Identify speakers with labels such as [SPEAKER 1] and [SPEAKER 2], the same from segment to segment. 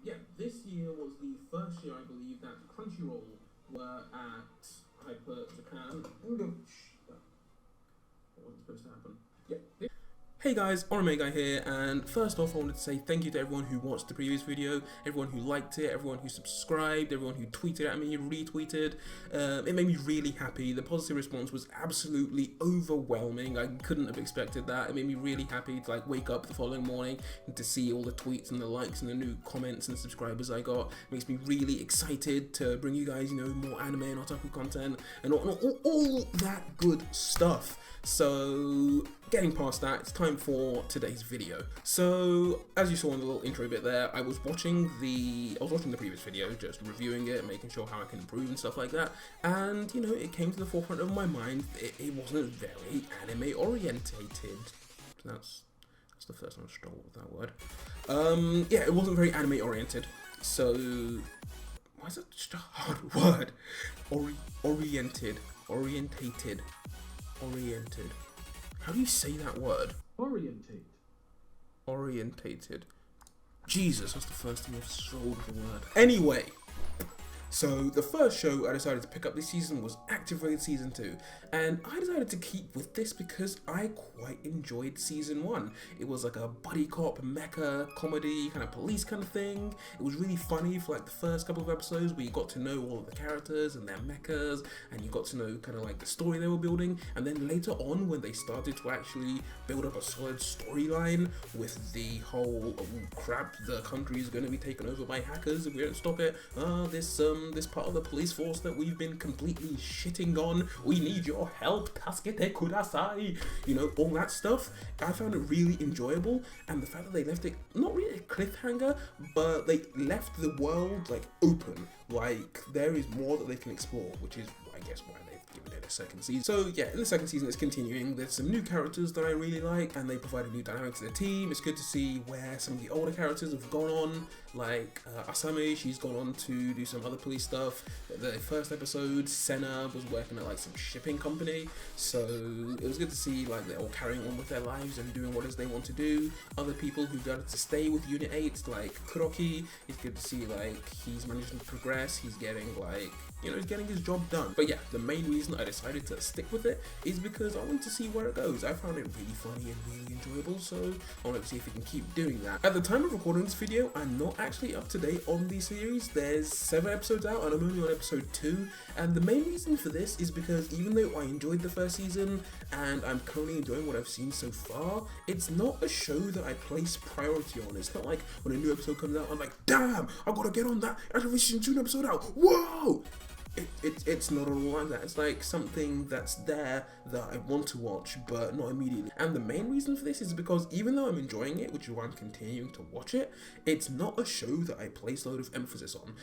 [SPEAKER 1] Yeah, this year was the first year, I believe, that Crunchyroll were at Hyper Japan. What wasn't supposed to happen? Yeah. Hey guys, OraMagi here, and first off I wanted to say thank you to everyone who watched the previous video, everyone who liked it, everyone who subscribed, everyone who tweeted at me, retweeted. It made me really happy. The positive response was absolutely overwhelming. I couldn't have expected that. It made me really happy to wake up the following morning and to see all the tweets and the likes and the new comments and subscribers I got. It makes me really excited to bring you guys, more anime and otaku content and all that good stuff. So, getting past that, it's time for today's video. So, as you saw in the little intro bit there, I was watching the previous video, just reviewing it, making sure how I can improve and stuff like that, and, it came to the forefront of my mind, it wasn't very anime orientated. That's the first time I struggled with that word. Yeah, it wasn't very anime oriented, so, why is that just a hard word? Oriented. How do you say that word? Orientated. Jesus, that's the first time I've struggled with the word. Anyway, so the first show I decided to pick up this season was Active Raid Season 2, and I decided to keep with this because I quite enjoyed Season 1. It was like a buddy cop, mecha, comedy, kind of police kind of thing. It was really funny for the first couple of episodes where you got to know all of the characters and their mechas, and you got to know kind of the story they were building, and then later on when they started to actually build up a solid storyline with the whole, oh crap, the country is going to be taken over by hackers if we don't stop it, this part of the police force that we've been completely shitting on, we need your help, kasukete kudasai, all that stuff. I found it really enjoyable, and the fact that they left it not really a cliffhanger, but they left the world open, there is more that they can explore, which is I guess why they've given it a second season. So yeah, in the second season it's continuing. There's some new characters that I really like, and they provide a new dynamic to the team. It's good to see where some of the older characters have gone on, Asame, she's gone on to do some other police stuff. The first episode, Senna was working at some shipping company, so it was good to see they're all carrying on with their lives and doing what it is they want to do. Other people who got to stay with Unit 8, like Kuroki, it's good to see he's managing to progress, he's getting he's getting his job done. But yeah, the main reason I decided to stick with it is because I wanted to see where it goes. I found it really funny and really enjoyable, so I wanted to see if we can keep doing that. At the time of recording this video, I'm not actually up to date on the series. There's 7 episodes out and I'm only on episode 2, and the main reason for this is because even though I enjoyed the first season and I'm currently enjoying what I've seen so far, it's not a show that I place priority on. It's not like when a new episode comes out, I'm like, damn, I gotta get on that Activation 2 episode out, whoa! It's not at all like that. It's something that's there that I want to watch, but not immediately. And the main reason for this is because even though I'm enjoying it, which is why I'm continuing to watch it, it's not a show that I place a lot of emphasis on.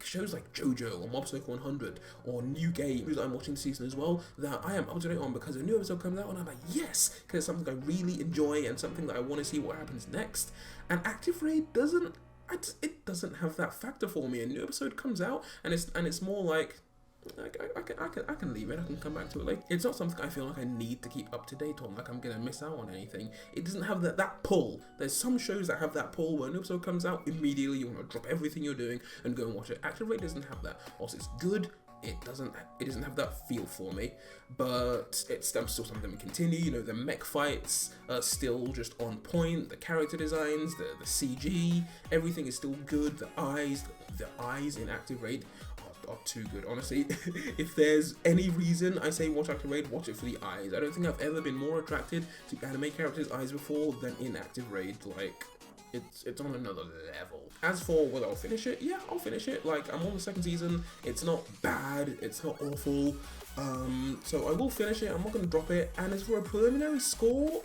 [SPEAKER 1] Shows like Jojo or Mob Psycho 100 or new games that I'm watching this season as well, that I am up to date on because a new episode comes out and I'm like, yes, because it's something I really enjoy and something that I want to see what happens next. And Active Raid doesn't have that factor for me. A new episode comes out and it's more I can leave it, I can come back to it later. It's not something I feel like I need to keep up to date on, I'm gonna miss out on anything. It doesn't have that pull. There's some shows that have that pull where a new episode comes out, immediately you want to drop everything you're doing and go and watch it. Active Raid doesn't have that. Also, it's good. It doesn't have that feel for me, but it's still something we continue. The mech fights are still just on point. The character designs, the CG, everything is still good. The eyes in Active Raid are too good, honestly. If there's any reason I say watch Active Raid, watch it for the eyes. I don't think I've ever been more attracted to anime characters' eyes before than in Active Raid. It's on another level. As for whether I'll finish it, yeah, I'll finish it. I'm on the second season. It's not bad. It's not awful. So I will finish it. I'm not going to drop it. And as for a preliminary score,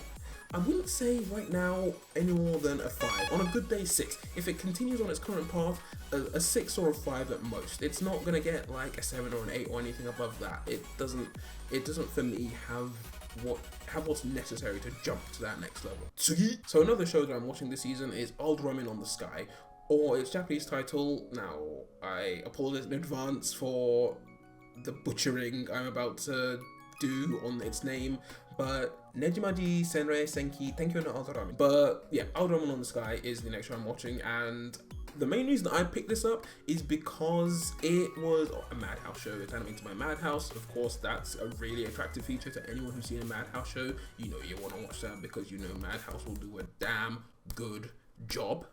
[SPEAKER 1] I wouldn't say right now any more than a 5. On a good day, 6. If it continues on its current path, a 6 or a 5 at most. It's not going to get a 7 or an 8 or anything above that. It doesn't for me have what's necessary to jump to that next level. So another show that I'm watching this season is Old Ramen on the Sky, or its Japanese title. Now, I apologize in advance for the butchering I'm about to do on its name, but Nejimaji Senrei Senki Tenkyo no Ultraman. But yeah, Ultraman on the Sky is the next show I'm watching, and the main reason I picked this up is because it was a Madhouse show. It's animated by Madhouse. Of course, that's a really attractive feature to anyone who's seen a Madhouse show. You know you want to watch that because you know Madhouse will do a damn good job.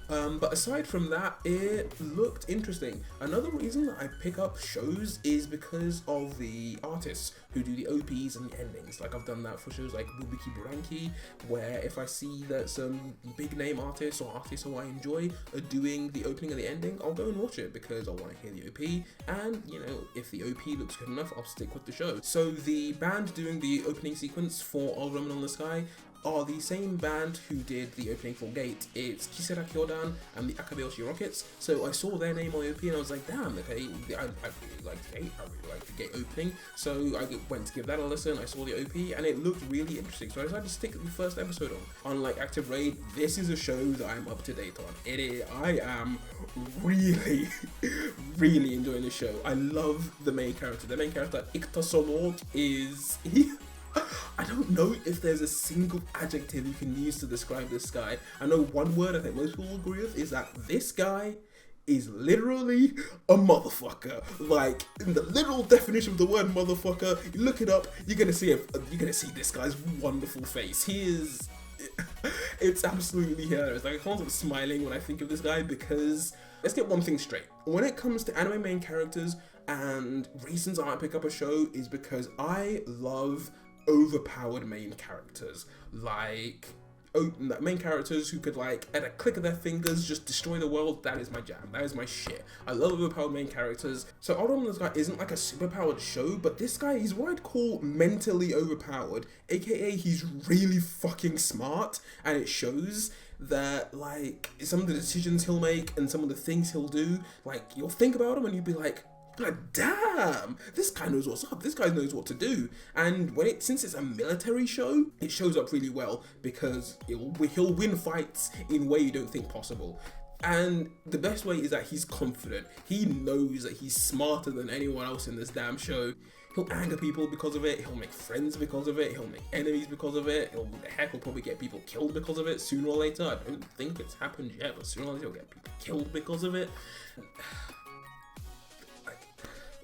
[SPEAKER 1] But aside from that, it looked interesting. Another reason that I pick up shows is because of the artists who do the OPs and the endings. Like, I've done that for shows like Bubiki Buranki, where if I see that some big name artists or artists who I enjoy are doing the opening and the ending, I'll go and watch it because I want to hear the OP, and you know, if the OP looks good enough, I'll stick with the show. So the band doing the opening sequence for Ultraman on the Sky are the same band who did the opening for Gate. It's Kisera Kyodan and the Akabeoshi Rockets. So I saw their name on the OP and I was like, damn, okay, I really like Gate, I really like the Gate opening. So I went to give that a listen, I saw the OP and it looked really interesting. So I decided to stick the first episode on. Unlike Active Raid, this is a show that I'm up to date on. I am really, really enjoying the show. I love the main character. The main character, Ikuta Solog, is... I don't know if there's a single adjective you can use to describe this guy. I know one word I think most people will agree with is that this guy is literally a motherfucker. Like, in the literal definition of the word motherfucker, you look it up, you're gonna see this guy's wonderful face. He is... It's absolutely hilarious. Like, I can't stop smiling when I think of this guy because... Let's get one thing straight. When it comes to anime main characters and reasons I might pick up a show is because I love overpowered main characters. Like, main characters who could, like, at a click of their fingers just destroy the world. That is my jam. That is my shit. I love overpowered main characters. So Ultraman this guy isn't like a superpowered show, but this guy, he's what I'd call mentally overpowered, aka he's really fucking smart, and it shows that, like, some of the decisions he'll make and some of the things he'll do, like, you'll think about him and you'll be like, damn, this guy knows what's up, this guy knows what to do. And since it's a military show, it shows up really well because he'll win fights in a way you don't think possible. And the best way is that he's confident. He knows that he's smarter than anyone else in this damn show. He'll anger people because of it, he'll make friends because of it, he'll make enemies because of it, he'll probably get people killed because of it sooner or later. I don't think it's happened yet, but sooner or later he'll get people killed because of it.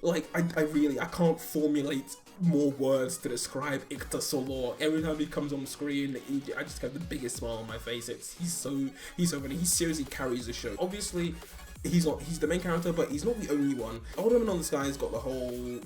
[SPEAKER 1] Like, I can't formulate more words to describe Ikuta Solor. Every time he comes on screen, I just have the biggest smile on my face. He's so funny. He seriously carries the show. Obviously, he's the main character, but he's not the only one. Ultraman on the Sky has got the whole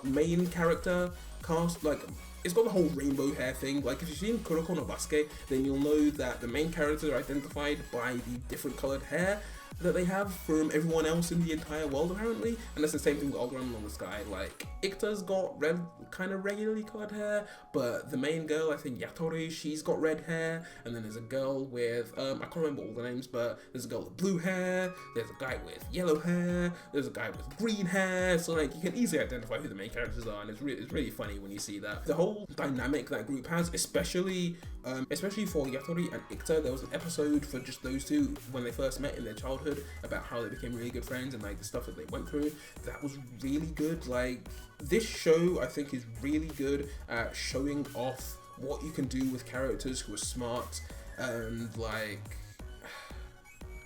[SPEAKER 1] main character cast, like, it's got the whole rainbow hair thing. Like, if you've seen Kuroko no Basuke, then you'll know that the main characters are identified by the different coloured hair that they have from everyone else in the entire world, apparently. And that's the same thing with Ultraman on the Sky. Like, Ikuta's got red, kind of regularly coloured hair, but the main girl, I think Yatori, she's got red hair. And then there's a girl with, I can't remember all the names, but there's a girl with blue hair, there's a guy with yellow hair, there's a guy with green hair. So, like, you can easily identify who the main characters are, and it's really funny when you see that. The whole dynamic that group has, especially for Yatori and Ikuta, there was an episode for just those two when they first met in their childhood about how they became really good friends and, like, the stuff that they went through. That was really good. Like, this show, I think, is really good at showing off what you can do with characters who are smart and, like,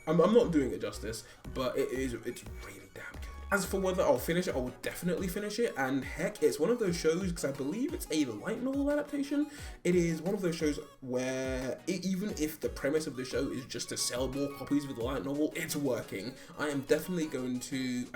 [SPEAKER 1] I'm not doing it justice, but it's really damn good. As for whether I'll finish it, I will definitely finish it, and heck, it's one of those shows, because I believe it's a light novel adaptation, it is one of those shows where, even if the premise of the show is just to sell more copies of the light novel, it's working. I am definitely going to,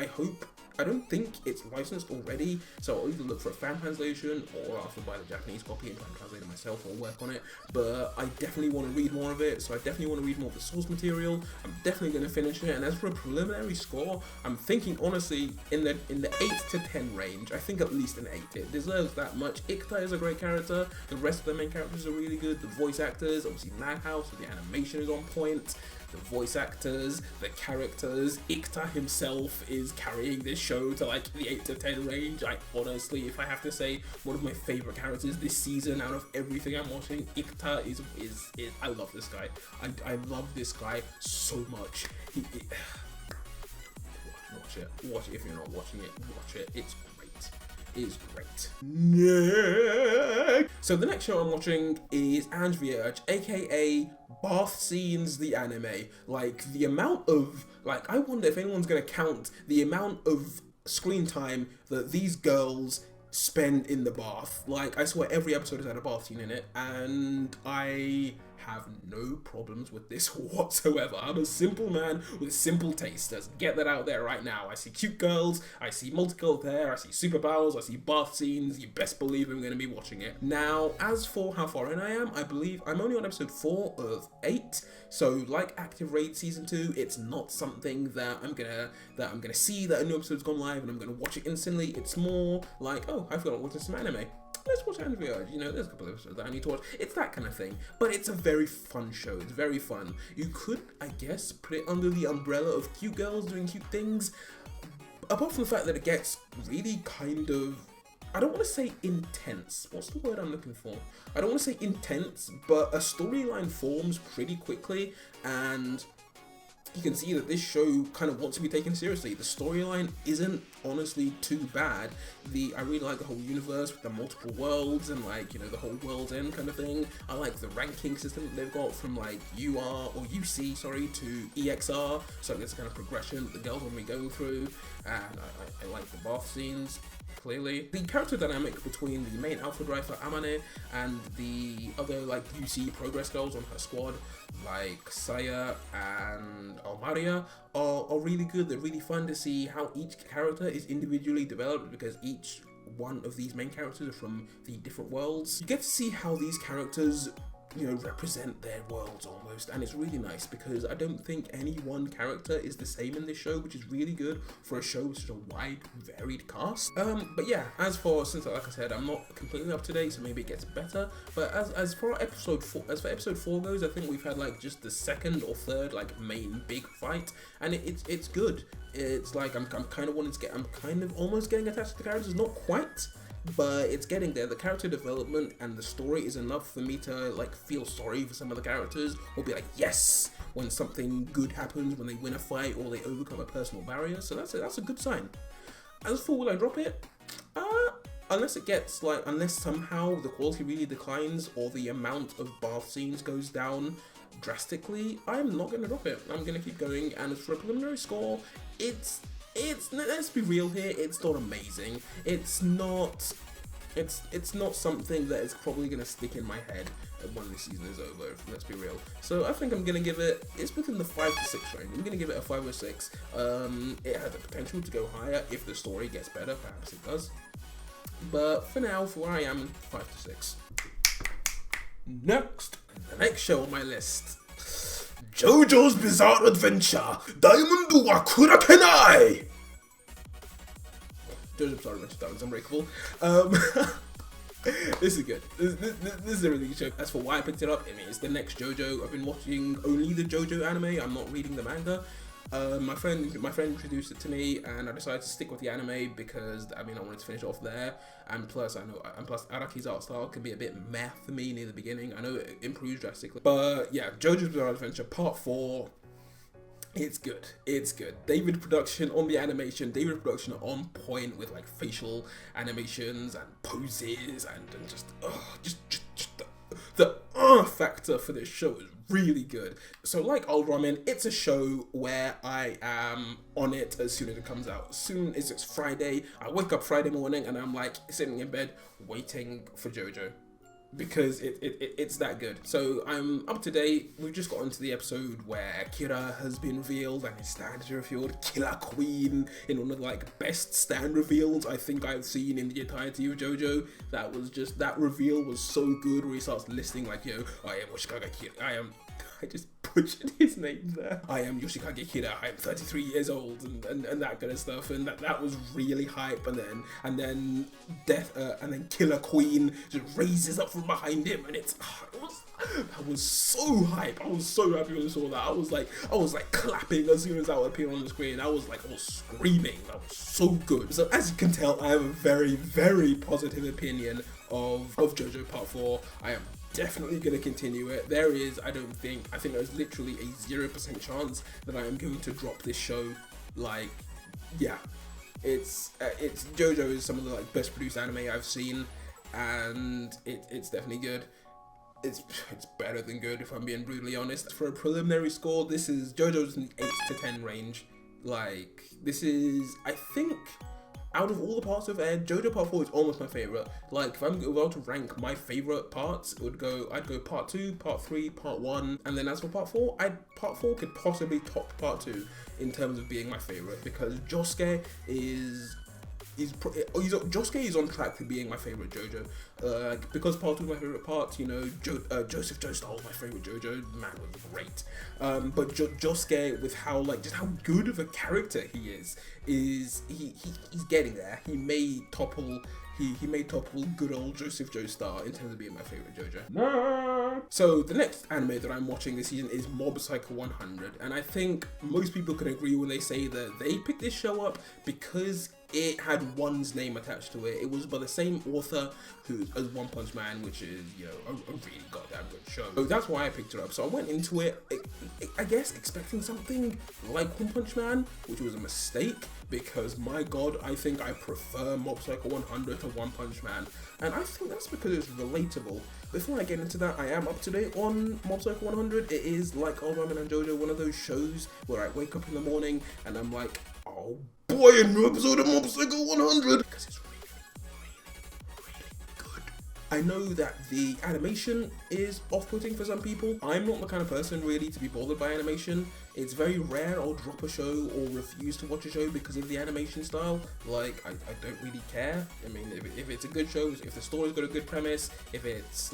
[SPEAKER 1] I don't think it's licensed already, so I'll either look for a fan translation or I'll have to buy the Japanese copy and try and translate it myself or work on it. But I definitely want to read more of it, so I definitely want to read more of the source material. I'm definitely going to finish it, and as for a preliminary score, I'm thinking honestly in the 8 to 10 range. I think at least an 8. It deserves that much. Ikuta is a great character, the rest of the main characters are really good, the voice actors, obviously Madhouse, the animation is on point. The voice actors, the characters, Ikuta himself is carrying this show to, like, the 8 to 10 range. I honestly, if I have to say one of my favourite characters this season out of everything I'm watching, Ikuta is I love this guy. I love this guy so much. Watch it if you're not watching it. Watch it. It's great. is great. Next. So the next show I'm watching is Andrea, aka Bath Scenes the anime. Like, the amount of, like, I wonder if anyone's gonna count the amount of screen time that these girls spend in the bath. Like, I swear every episode has had a bath scene in it, and I have no problems with this whatsoever. I'm a simple man with simple taste. Let's get that out there right now. I see cute girls, I see multicolored hair, I see superpowers, I see bath scenes. You best believe I'm going to be watching it. Now, as for how far in I am, I believe I'm only on episode 4 of 8. So, like Active Raid Season 2, it's not something that I'm gonna see that a new episode's gone live and I'm gonna watch it instantly. It's more like, oh, I forgot to watch some anime. Let's watch Andrea. You know, there's a couple of episodes that I need to watch. It's that kind of thing. But it's a very fun show. It's very fun. You could, I guess, put it under the umbrella of cute girls doing cute things. Apart from the fact that it gets really kind of, I don't want to say intense. What's the word I'm looking for? I don't want to say intense, but a storyline forms pretty quickly, and you can see that this show kind of wants to be taken seriously. The storyline isn't honestly too bad. I really like the whole universe with the multiple worlds and, like, you know, the whole world's end kind of thing. I like the ranking system that they've got from, like, UR or UC, sorry, to EXR. So there's a kind of progression that the girls want to be going through, and I like the bath scenes. Clearly, the character dynamic between the main alpha driver Amane and the other, like, UC progress girls on her squad, like Saya and Almaria, are really good. They're really fun to see how each character is individually developed, because each one of these main characters are from the different worlds. You get to see how these characters, you know, represent their worlds almost, and it's really nice because I don't think any one character is the same in this show, which is really good for a show with such a wide, varied cast. But yeah, since like I said, I'm not completely up to date, so maybe it gets better. But as for episode 4 goes, I think we've had like just the second or third like main big fight, and it's good. It's like I'm kind of almost getting attached to the characters, not quite, but it's getting there. The character development and the story is enough for me to like feel sorry for some of the characters, or be like, yes, when something good happens, when they win a fight or they overcome a personal barrier. So that's a good sign. As for will I drop it? Unless somehow the quality really declines or the amount of bath scenes goes down drastically, I'm not gonna drop it. I'm gonna keep going. And as for a preliminary score, it's let's be real here, it's not amazing. It's not something that is probably gonna stick in my head when the season is over, let's be real. So I think I'm gonna give it's within the 5 to 6 range. I'm gonna give it a 5 or 6. It has the potential to go higher if the story gets better, perhaps it does. But for now, for where I am, 5 to 6. Next, the next show on my list, Jojo's Bizarre Adventure, Diamond wa Kurakenai! Jojo's Bizarre Adventure, Diamonds Unbreakable. This is good. This is a really good show. As for why I picked it up, I mean, it's the next Jojo. I've been watching only the Jojo anime. I'm not reading the manga. My friend introduced it to me, and I decided to stick with the anime because I wanted to finish off there, and plus Araki's art style can be a bit meh for me near the beginning. I know it improves drastically, but yeah, Jojo's Bizarre Adventure Part 4. It's good. It's good. David production on the animation. David production on point with like facial animations and poses and just the factor for this show is really good. So like Old Ramen, it's a show where I am on it as soon as it comes out. As soon as it's Friday, I wake up Friday morning and I'm like sitting in bed waiting for Jojo, because it's that good. So I'm up to date. We've just got into the episode where Kira has been revealed and his stand is revealed. Killer Queen in one of the like best stand reveals I think I've seen in the entirety of JoJo. That reveal was so good, where he starts listing like, yo, I am Yoshikage Kira, I just butchered his name there. I am Yoshikage Kira, I am 33 years old, and that kind of stuff, and that was really hype. And then Killer Queen just raises up from behind him, and I was so hype. I was so happy when I saw that. I was like clapping as soon as that would appear on the screen. I was screaming. That was so good. So as you can tell, I have a very, very positive opinion of JoJo Part 4. I am definitely going to continue it. I think there's literally a 0% chance that I am going to drop this show. Like, yeah, It's Jojo is some of the like best produced anime I've seen, and it's definitely good. It's better than good, if I'm being brutally honest. For a preliminary score, this is Jojo's in the 8 to 10 range. Like, this is, I think, out of all the parts of Ed, Jojo Part 4 is almost my favorite. Like, if I'm about to rank my favorite parts, I'd go Part 2, Part 3, Part 1, and then as for Part 4, Part 4 could possibly top Part 2 in terms of being my favorite, because Josuke is on track to being my favorite JoJo. Because Part 2 is my favorite part, you know, Joseph Joestar was my favorite JoJo, man was great. But Josuke, with how good of a character he is he's getting there. He may topple good old Joseph Joestar in terms of being my favorite JoJo. No. So the next anime that I'm watching this season is Mob Psycho 100, and I think most people can agree when they say that they picked this show up because it had One's name attached to it. It was by the same author as One Punch Man, which is, you know, a really goddamn good show. So that's why I picked it up. So I went into it, I guess, expecting something like One Punch Man, which was a mistake, because my god, I think I prefer Mob Psycho 100 to One Punch Man, and I think that's because it's relatable. Before I get into that, I am up to date on Mob Psycho 100. It is, like OraMagi and Jojo, one of those shows where I wake up in the morning and I'm like, oh boy, a new episode of Mob Psycho 100, because it's really good. I know that the animation is off-putting for some people. I'm not the kind of person really to be bothered by animation. It's very rare I'll drop a show or refuse to watch a show because of the animation style. Like, I don't really care. I mean, if it's a good show, if the story's got a good premise, if it's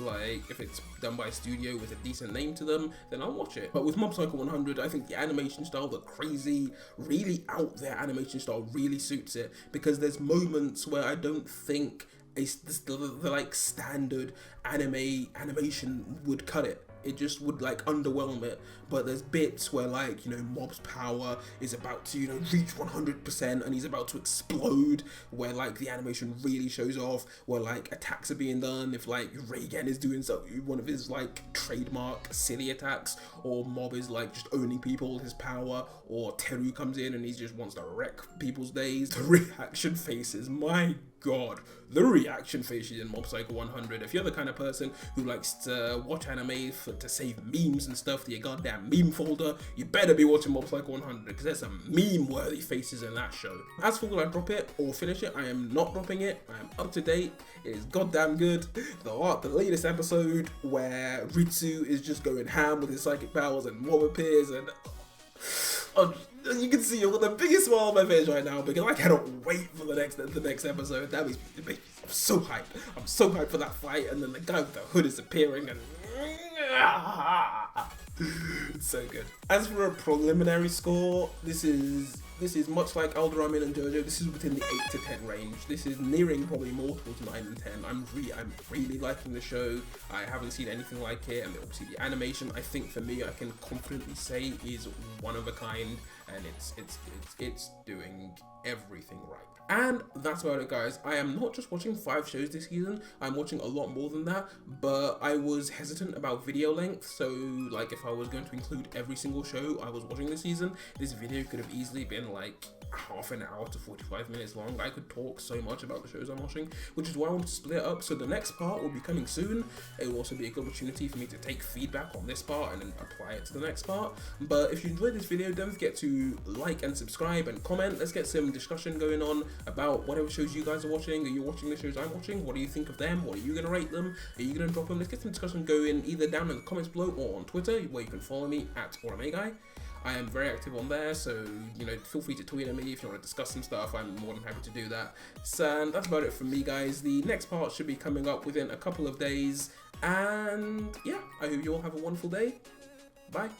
[SPEAKER 1] done by a studio with a decent name to them, then I'll watch it. But with Mob Psycho 100, I think the animation style, the crazy, really out there animation style really suits it, because there's moments where I don't think the like standard animation would cut it. It just would like underwhelm it. But there's bits where, like, you know, Mob's power is about to, you know, reach 100% and he's about to explode, where like the animation really shows off, where like attacks are being done, if like Reigen is doing one of his like trademark silly attacks, or Mob is like just owning people with his power, or Teru comes in and he just wants to wreck people's days. The reaction faces, my god, the reaction faces in Mob Psycho 100. If you're the kind of person who likes to watch anime to save memes and stuff to your goddamn meme folder, you better be watching Mob Psycho 100, because there's some meme-worthy faces in that show. As for will I drop it or finish it, I am not dropping it. I am up to date. It is goddamn good. The latest episode where Ritsu is just going ham with his psychic powers and Mob appears, and you can see I've got the biggest smile on my face right now, because I cannot wait for the next episode. That makes me I'm so hyped. I'm so hyped for that fight, and then the guy with the hood is appearing, and it's so good. As for a preliminary score, this is much like OraMagi and Jojo. This is within the 8 to 10 range. This is nearing probably more towards 9 and 10. I'm really liking the show. I haven't seen anything like it, and obviously the animation, I think for me, I can confidently say is one of a kind, and it's doing everything right. And that's about it, guys. I am not just watching 5 shows this season, I'm watching a lot more than that, but I was hesitant about video length, so like if I was going to include every single show I was watching this season, this video could have easily been like half an hour to 45 minutes long. I could talk so much about the shows I'm watching, which is why I want to split it up. So the next part will be coming soon. It will also be a good opportunity for me to take feedback on this part and then apply it to the next part. But if you enjoyed this video, don't forget to like and subscribe and comment. Let's get some discussion going on about whatever shows you guys are watching. Are you watching the shows I'm watching? What do you think of them? What are you going to rate them? Are you going to drop them? Let's get some discussion going either down in the comments below or on Twitter, where you can follow me at OraMagi. I am very active on there, so, you know, feel free to tweet at me if you want to discuss some stuff. I'm more than happy to do that. So that's about it from me, guys. The next part should be coming up within a couple of days, and yeah, I hope you all have a wonderful day. Bye.